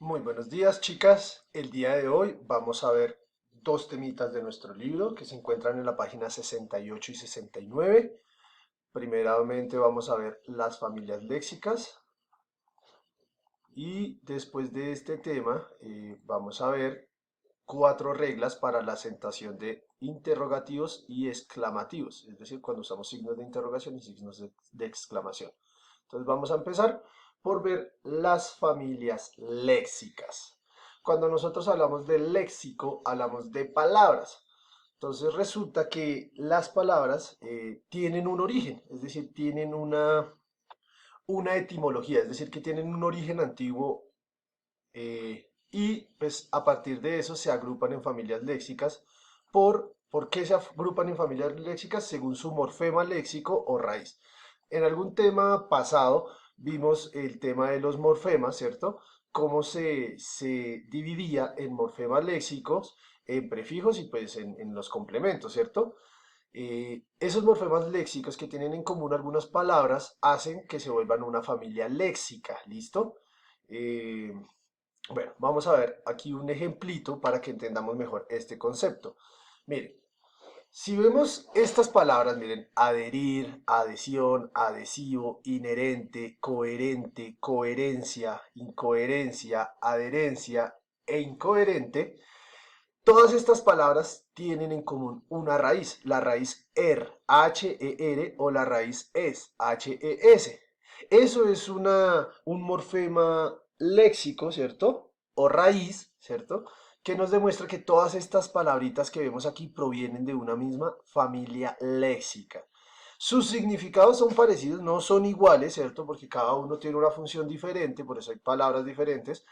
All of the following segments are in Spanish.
Muy buenos días, chicas. El día de hoy vamos a ver dos temitas de nuestro libro que se encuentran en la página 68 y 69. Primeramente vamos a ver las familias léxicas y después de este tema vamos a ver cuatro reglas para la acentuación de interrogativos y exclamativos, es decir, cuando usamos signos de interrogación y signos de exclamación. Entonces vamos a empezar por ver las familias léxicas. Cuando nosotros hablamos de léxico, hablamos de palabras. Entonces resulta que las palabras tienen un origen, es decir, tienen una etimología, es decir, que tienen un origen antiguo y pues a partir de eso se agrupan en familias léxicas. ¿Por qué se agrupan en familias léxicas? Según su morfema léxico o raíz. En algún tema pasado vimos el tema de los morfemas, ¿cierto? Cómo se dividía en morfemas léxicos, en prefijos y pues en los complementos, ¿cierto? Esos morfemas léxicos que tienen en común algunas palabras hacen que se vuelvan una familia léxica, ¿listo? Eh, bueno, vamos a ver aquí un ejemplito para que entendamos mejor este concepto. Miren, si vemos estas palabras, miren, adherir, adhesión, adhesivo, inherente, coherente, coherencia, incoherencia, adherencia e incoherente, todas estas palabras tienen en común una raíz, la raíz H-E-R o la raíz es, H-E-S. Eso es un morfema léxico, ¿cierto? O raíz, ¿cierto? Que nos demuestra que todas estas palabritas que vemos aquí provienen de una misma familia léxica. Sus significados son parecidos, no son iguales, ¿cierto? Porque cada uno tiene una función diferente, por eso hay palabras diferentes,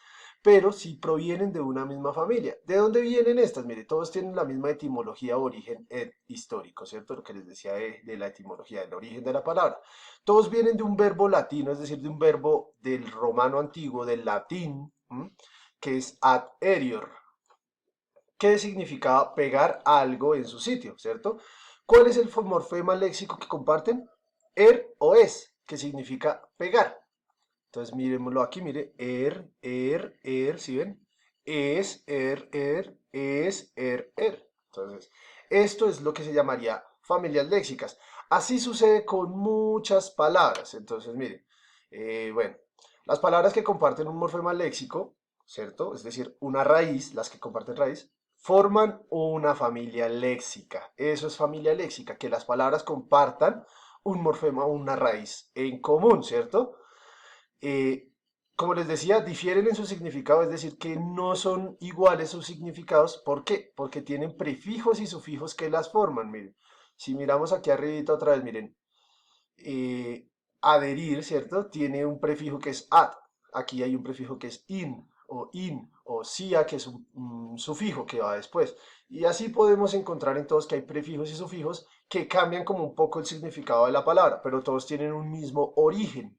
pero sí provienen de una misma familia. ¿De dónde vienen estas? Mire, todos tienen la misma etimología o origen histórico, ¿cierto? Lo que les decía de la etimología, del origen de la palabra. Todos vienen de un verbo latino, es decir, de un verbo del romano antiguo, del latín, ¿m? Que es adherior, que significaba pegar algo en su sitio, ¿cierto? ¿Cuál es el morfema léxico que comparten? O es, que significa pegar. Entonces, miremoslo aquí, mire, ¿sí ven? Entonces, esto es lo que se llamaría familias léxicas. Así sucede con muchas palabras. Entonces, mire, bueno, las palabras que comparten un morfema léxico, ¿cierto? Es decir, una raíz, las que comparten raíz, forman una familia léxica. Eso es familia léxica, que las palabras compartan un morfema o una raíz en común, ¿cierto? eh, Como les decía, difieren en su significado, es decir, que no son iguales sus significados. ¿Por qué? Porque tienen prefijos y sufijos que las forman. Miren, si miramos aquí arriba otra vez, miren, eh, adherir, ¿cierto? Tiene un prefijo que es ad. Aquí hay un prefijo que es in, o sia, que es un sufijo que va después. Y así podemos encontrar en todos que hay prefijos y sufijos que cambian como un poco el significado de la palabra, pero todos tienen un mismo origen.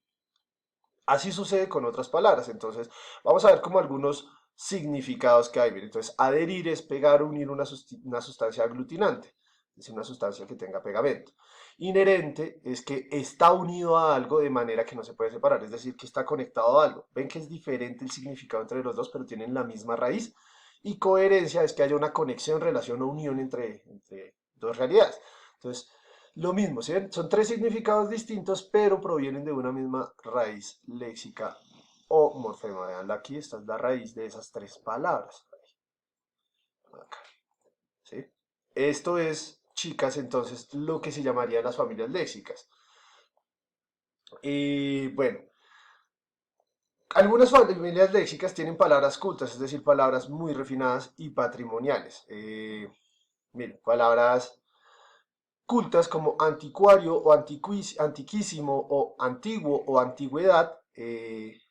Así sucede con otras palabras. Entonces, vamos a ver como algunos significados que hay. Entonces, adherir es pegar, unir una sustancia aglutinante, es decir, una sustancia que tenga pegamento. Inherente es que está unido a algo de manera que no se puede separar, es decir, que está conectado a algo. Ven que es diferente el significado entre los dos, pero tienen la misma raíz. Y coherencia es que haya una conexión, relación o unión entre dos realidades. Entonces, lo mismo, ¿sí ven? Son tres significados distintos, pero provienen de una misma raíz léxica o morfema. Vean, aquí esta es la raíz de esas tres palabras. Acá, ¿sí? Esto es, chicas, entonces, lo que se llamarían las familias léxicas. Y bueno, algunas familias léxicas tienen palabras cultas, es decir, palabras muy refinadas y patrimoniales. Miren, palabras cultas como anticuario o antiquísimo o antiguo o antigüedad.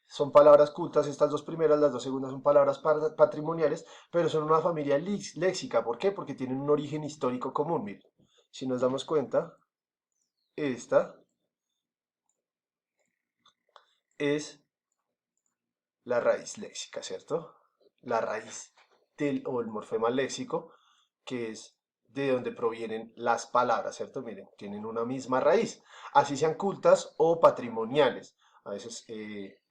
Son palabras cultas, estas dos primeras, las dos segundas son palabras patrimoniales, pero son una familia léxica. ¿Por qué? Porque tienen un origen histórico común. Miren, si nos damos cuenta, esta es la raíz léxica, ¿cierto? La raíz o el morfema léxico, que es de donde provienen las palabras, ¿cierto? Miren, tienen una misma raíz, así sean cultas o patrimoniales. A veces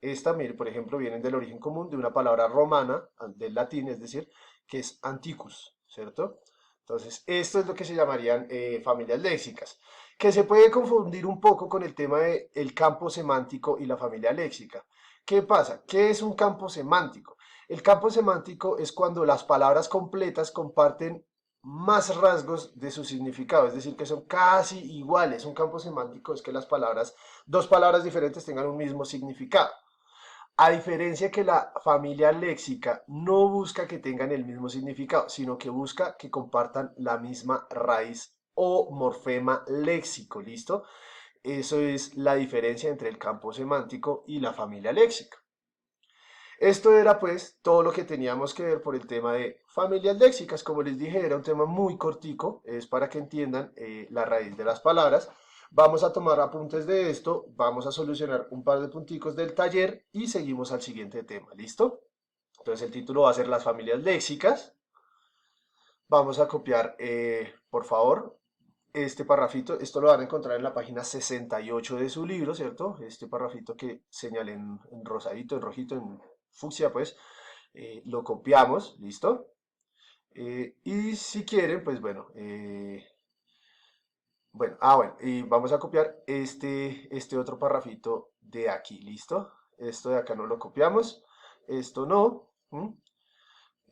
esta, mire, por ejemplo, vienen del origen común de una palabra romana, del latín, es decir, que es anticus, ¿cierto? Entonces, esto es lo que se llamarían familias léxicas, que se puede confundir un poco con el tema del campo semántico y la familia léxica. ¿Qué pasa? ¿Qué es un campo semántico? El campo semántico es cuando las palabras completas comparten más rasgos de su significado, es decir, que son casi iguales. Un campo semántico es que las palabras, dos palabras diferentes tengan un mismo significado. A diferencia que la familia léxica no busca que tengan el mismo significado, sino que busca que compartan la misma raíz o morfema léxico, ¿listo? Eso es la diferencia entre el campo semántico y la familia léxica. Esto era pues todo lo que teníamos que ver por el tema de familias léxicas. Como les dije, era un tema muy cortico, es para que entiendan la raíz de las palabras. Vamos a tomar apuntes de esto, vamos a solucionar un par de punticos del taller y seguimos al siguiente tema, ¿listo? Entonces el título va a ser las familias léxicas. Vamos a copiar, por favor, este parrafito. Esto lo van a encontrar en la página 68 de su libro, ¿cierto? Este parrafito que señalé en rosadito, en rojito, en fucsia, pues, lo copiamos, ¿listo? Y si quieren, pues bueno, y vamos a copiar este otro parrafito de aquí, ¿listo? Esto de acá no lo copiamos, esto no.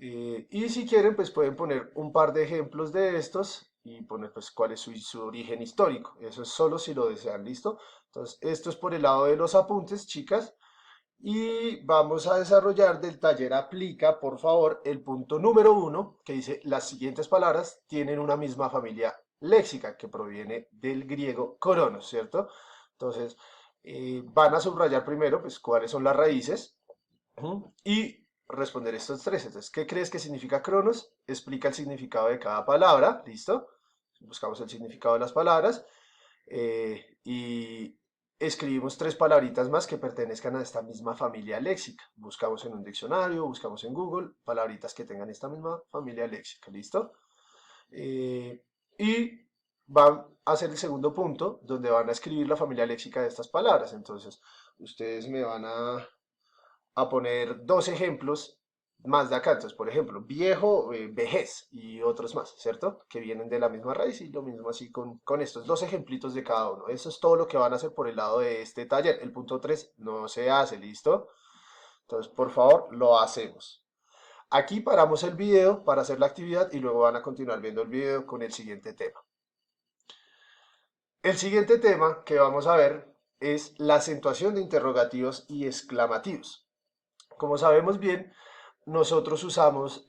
Y si quieren, pues pueden poner un par de ejemplos de estos y poner pues cuál es su origen histórico. Eso es solo si lo desean, ¿listo? Entonces, esto es por el lado de los apuntes, chicas. Y vamos a desarrollar del taller aplica, por favor, el punto número 1, que dice las siguientes palabras tienen una misma familia léxica, que proviene del griego cronos, ¿cierto? Entonces, van a subrayar primero, pues, cuáles son las raíces, y responder estos tres. Entonces, ¿qué crees que significa cronos? Explica el significado de cada palabra, ¿listo? Buscamos el significado de las palabras y escribimos tres palabritas más que pertenezcan a esta misma familia léxica. Buscamos en un diccionario, buscamos en Google palabritas que tengan esta misma familia léxica, ¿listo? Eh, y van a hacer el segundo punto, donde van a escribir la familia léxica de estas palabras. Entonces, ustedes me van a poner dos ejemplos más de acá. Entonces, por ejemplo, viejo, vejez y otros más, ¿cierto? Que vienen de la misma raíz y lo mismo así con estos dos ejemplitos de cada uno. Eso es todo lo que van a hacer por el lado de este taller. El punto 3 no se hace, ¿listo? Entonces, por favor, lo hacemos. Aquí paramos el video para hacer la actividad y luego van a continuar viendo el video con el siguiente tema. El siguiente tema que vamos a ver es la acentuación de interrogativos y exclamativos. Como sabemos bien, nosotros usamos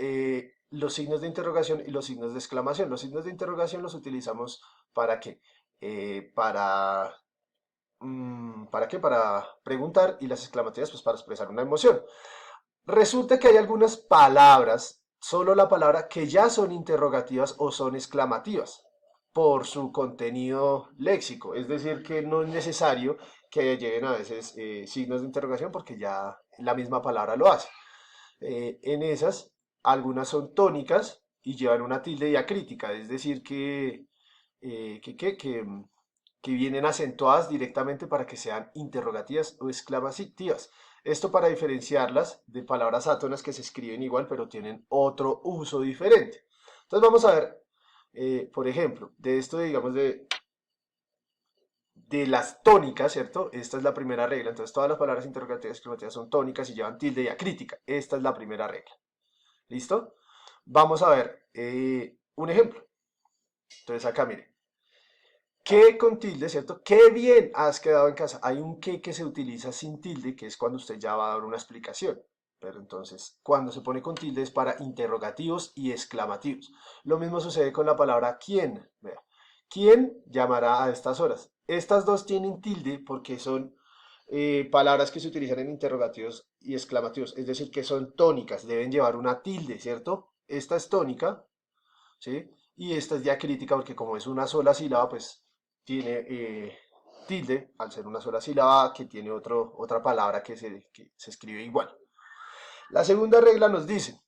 los signos de interrogación y los signos de exclamación. Los signos de interrogación los utilizamos ¿para qué? ¿Para qué? Para preguntar y las exclamativas pues para expresar una emoción. Resulta que hay algunas palabras, solo la palabra, que ya son interrogativas o son exclamativas por su contenido léxico. Es decir, que no es necesario que lleven a veces signos de interrogación porque ya la misma palabra lo hace. En esas, algunas son tónicas y llevan una tilde diacrítica, es decir, eh, que, que, que, mm, que vienen acentuadas directamente para que sean interrogativas o exclamativas. Esto para diferenciarlas de palabras átonas que se escriben igual pero tienen otro uso diferente. Entonces vamos a ver, por ejemplo, de esto, digamos, de las tónicas, ¿cierto? Esta es la primera regla. Entonces todas las palabras interrogativas y exclamativas son tónicas y llevan tilde diacrítica. Esta es la primera regla. ¿Listo? Vamos a ver un ejemplo. Entonces acá, mire. ¿Qué con tilde, cierto? Qué bien has quedado en casa. Hay un que se utiliza sin tilde, que es cuando usted ya va a dar una explicación. Pero entonces, cuando se pone con tilde es para interrogativos y exclamativos. Lo mismo sucede con la palabra quién. Vea. ¿Quién llamará a estas horas? Estas dos tienen tilde porque son palabras que se utilizan en interrogativos y exclamativos. Es decir, que son tónicas, deben llevar una tilde, ¿cierto? Esta es tónica, ¿sí? Y esta es diacrítica porque como es una sola sílaba, pues tiene tilde, al ser una sola sílaba, que tiene otra palabra que se escribe igual. La segunda regla nos dice,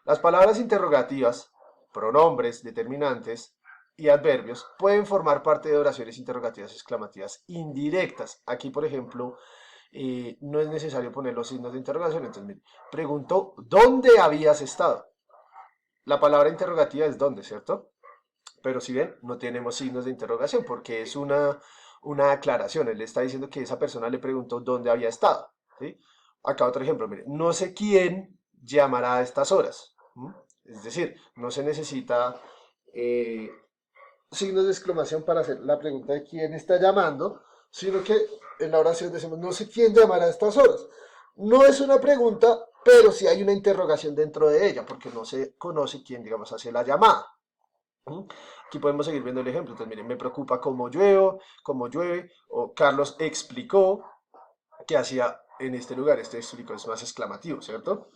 las palabras interrogativas, pronombres, determinantes y adverbios pueden formar parte de oraciones interrogativas exclamativas indirectas. Aquí, por ejemplo, no es necesario poner los signos de interrogación. Entonces, mire, preguntó, ¿dónde habías estado? La palabra interrogativa es dónde, ¿cierto? Pero si ven, no tenemos signos de interrogación porque es una aclaración. Él está diciendo que esa persona le preguntó dónde había estado. ¿Sí? Acá otro ejemplo, mire, no sé quién llamará a estas horas. ¿Mm? Es decir, no se necesita eh, signos de exclamación para hacer la pregunta de quién está llamando, sino que en la oración decimos, no sé quién llamará a estas horas. No es una pregunta, pero sí hay una interrogación dentro de ella, porque no se conoce quién, digamos, hace la llamada. ¿Mm? Aquí podemos seguir viendo el ejemplo. Entonces, miren, me preocupa cómo llueve, o Carlos explicó qué hacía en este lugar. Este explicó es más exclamativo, ¿cierto?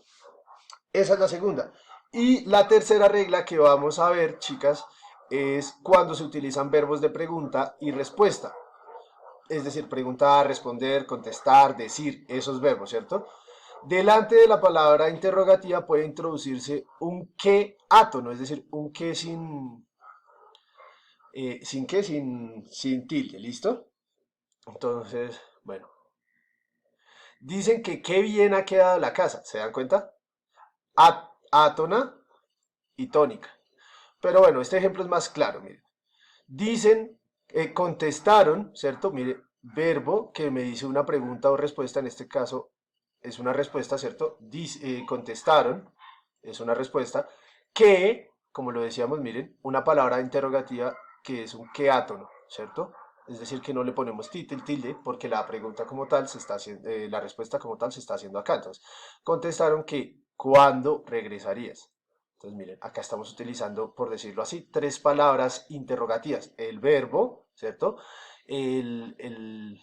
Esa es la segunda. Y la tercera regla que vamos a ver, chicas, es cuando se utilizan verbos de pregunta y respuesta. Es decir, preguntar, responder, contestar, decir, esos verbos, ¿cierto? Delante de la palabra interrogativa puede introducirse un que átono, es decir, un que sin tilde, ¿listo? Entonces, bueno, dicen que qué bien ha quedado la casa, ¿se dan cuenta? Átona y tónica. Pero bueno, este ejemplo es más claro, miren. Dicen, contestaron, ¿cierto? Mire, verbo que me dice una pregunta o respuesta, en este caso es una respuesta, ¿cierto? Contestaron, es una respuesta, que, como lo decíamos, miren, una palabra interrogativa que es un que átono, ¿cierto? Es decir, que no le ponemos tilde porque la pregunta como tal se está haciendo, la respuesta como tal se está haciendo acá. Entonces, contestaron que, ¿cuándo regresarías? Entonces, miren, acá estamos utilizando, por decirlo así, tres palabras interrogativas. El verbo, ¿cierto? El, el,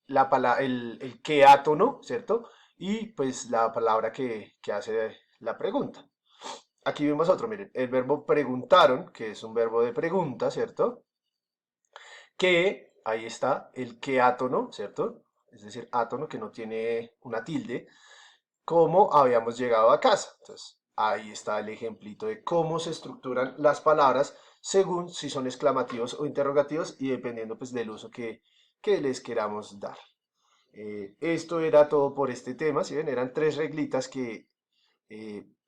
el que átono, ¿cierto? Y pues la palabra que hace la pregunta. Aquí vemos otro, miren, el verbo preguntaron, que es un verbo de pregunta, ¿cierto? Que, ahí está, el que átono, ¿cierto? Es decir, átono que no tiene una tilde, cómo habíamos llegado a casa. Entonces, ahí está el ejemplito de cómo se estructuran las palabras según si son exclamativos o interrogativos y dependiendo pues del uso que les queramos dar. Esto era todo por este tema, si ven, eran tres reglitas que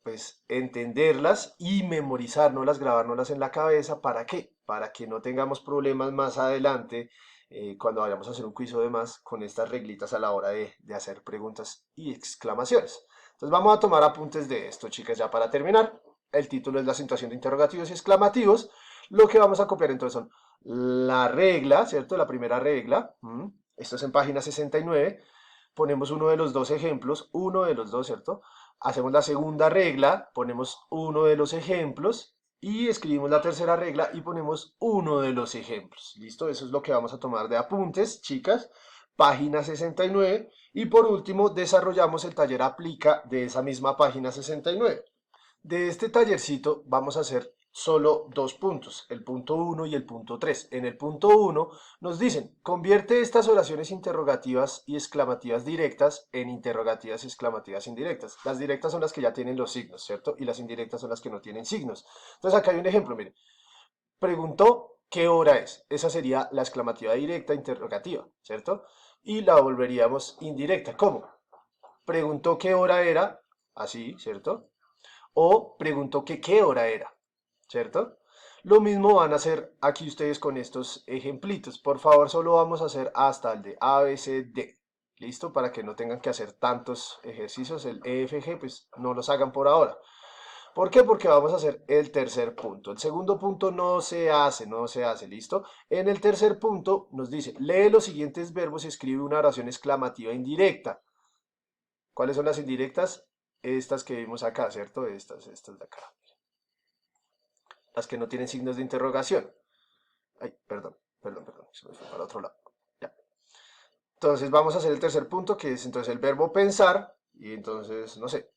pues entenderlas y memorizárnoslas, grabárnoslas en la cabeza, ¿para qué? Para que no tengamos problemas más adelante cuando vayamos a hacer un quiz o demás con estas reglitas a la hora de hacer preguntas y exclamaciones. Entonces vamos a tomar apuntes de esto, chicas, ya para terminar. El título es la acentuación de interrogativos y exclamativos. Lo que vamos a copiar entonces son la regla, ¿cierto? La primera regla. Esto es en página 69. Ponemos uno de los dos ejemplos, uno de los dos, ¿cierto? Hacemos la segunda regla, ponemos uno de los ejemplos y escribimos la tercera regla y ponemos uno de los ejemplos. ¿Listo? Eso es lo que vamos a tomar de apuntes, chicas. Página 69. Y por último, desarrollamos el taller aplica de esa misma página 69. De este tallercito vamos a hacer solo dos puntos, el punto 1 y el punto 3. En el punto 1 nos dicen, convierte estas oraciones interrogativas y exclamativas directas en interrogativas y exclamativas indirectas. Las directas son las que ya tienen los signos, ¿cierto? Y las indirectas son las que no tienen signos. Entonces acá hay un ejemplo, miren. Preguntó qué hora es. Esa sería la exclamativa directa interrogativa, ¿cierto? Y la volveríamos indirecta. ¿Cómo? Preguntó qué hora era, así, ¿cierto? O preguntó que qué hora era, ¿cierto? Lo mismo van a hacer aquí ustedes con estos ejemplitos. Por favor, solo vamos a hacer hasta el de A, B, C, D. ¿Listo? Para que no tengan que hacer tantos ejercicios. El E, F, G, pues no los hagan por ahora. ¿Por qué? Porque vamos a hacer el tercer punto. El segundo punto no se hace, ¿listo? En el tercer punto nos dice, lee los siguientes verbos y escribe una oración exclamativa indirecta. ¿Cuáles son las indirectas? Estas que vimos acá, ¿cierto? Estas de acá. Las que no tienen signos de interrogación. Ay, perdón, se me fue para otro lado. Ya. Entonces vamos a hacer el tercer punto, que es entonces el verbo pensar, y entonces, no sé,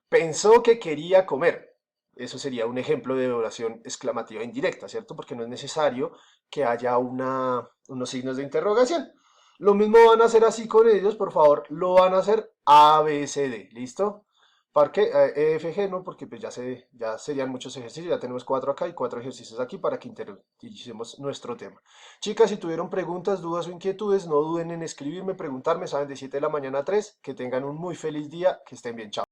pensó que quería comer. Eso sería un ejemplo de oración exclamativa indirecta, ¿cierto? Porque no es necesario que haya unos signos de interrogación. Lo mismo van a hacer así con ellos, por favor, lo van a hacer A, B, C, D, ¿listo? Parque, EFG no, porque pues ya serían muchos ejercicios, ya tenemos cuatro acá y cuatro ejercicios aquí para que interioricemos nuestro tema. Chicas, si tuvieron preguntas, dudas o inquietudes, no duden en escribirme, preguntarme, saben, de 7 de la mañana a 3, que tengan un muy feliz día, que estén bien, chao.